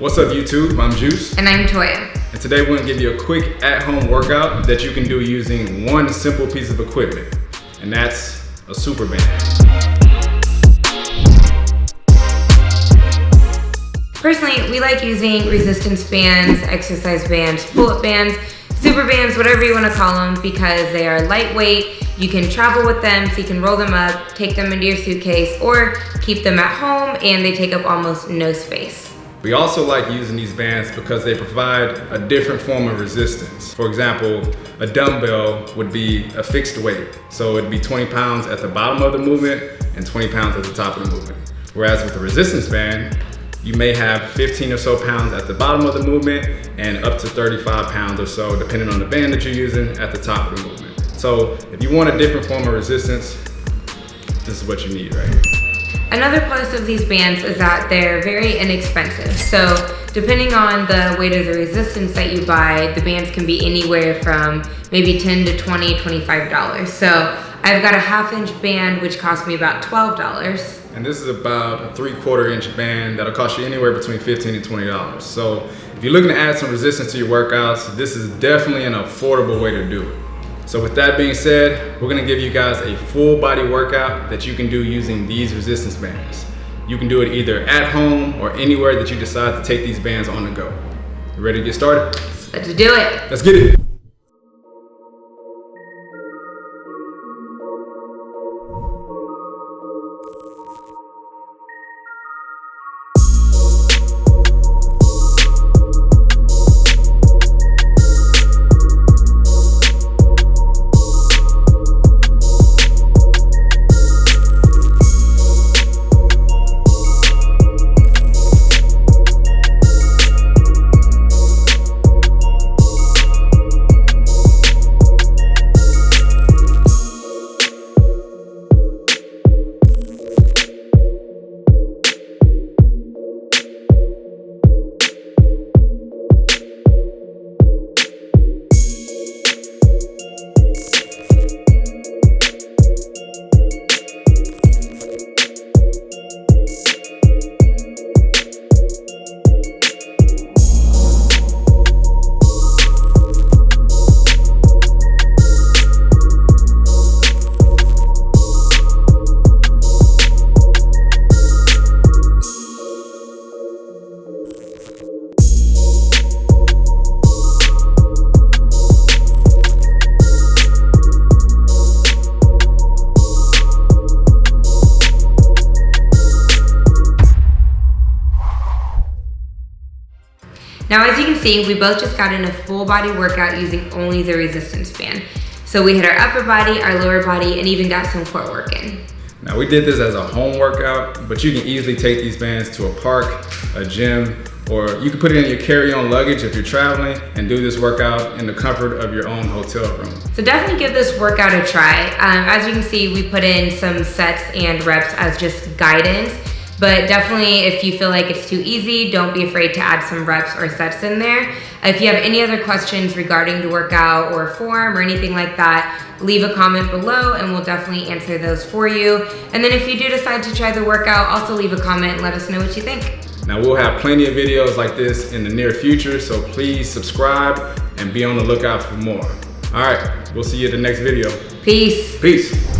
What's up YouTube? I'm Juice. And I'm Toya. And today we're going to give you a quick at-home workout that you can do using one simple piece of equipment. And that's a super band. Personally, we like using resistance bands, exercise bands, pull-up bands, super bands, whatever you want to call them, because they are lightweight. You can travel with them, so you can roll them up, take them into your suitcase, or keep them at home, and they take up almost no space. We also like using these bands because they provide a different form of resistance. For example, a dumbbell would be a fixed weight. So it'd be 20 pounds at the bottom of the movement and 20 pounds at the top of the movement. Whereas with a resistance band, you may have 15 or so pounds at the bottom of the movement and up to 35 pounds or so, depending on the band that you're using, at the top of the movement. So if you want a different form of resistance, this is what you need right here. Another plus of these bands is that they're very inexpensive. So depending on the weight of the resistance that you buy, the bands can be anywhere from maybe $10 to $20, $25. So I've got a 1/2 inch band, which cost me about $12. And this is about a 3/4 inch band that'll cost you anywhere between $15 and $20. So if you're looking to add some resistance to your workouts, this is definitely an affordable way to do it. So with that being said, we're gonna give you guys a full body workout that you can do using these resistance bands. You can do it either at home or anywhere that you decide to take these bands on the go. You ready to get started? Let's do it. Let's get it. Now, as you can see, we both just got in a full body workout using only the resistance band. So we hit our upper body, our lower body, and even got some core work in. Now we did this as a home workout, but you can easily take these bands to a park, a gym, or you can put it in your carry-on luggage if you're traveling and do this workout in the comfort of your own hotel room. So definitely give this workout a try. As you can see, we put in some sets and reps as just guidance. But definitely, if you feel like it's too easy, don't be afraid to add some reps or sets in there. If you have any other questions regarding the workout or form or anything like that, leave a comment below and we'll definitely answer those for you. And then if you do decide to try the workout, also leave a comment and let us know what you think. Now we'll have plenty of videos like this in the near future, so please subscribe and be on the lookout for more. All right, we'll see you in the next video. Peace. Peace.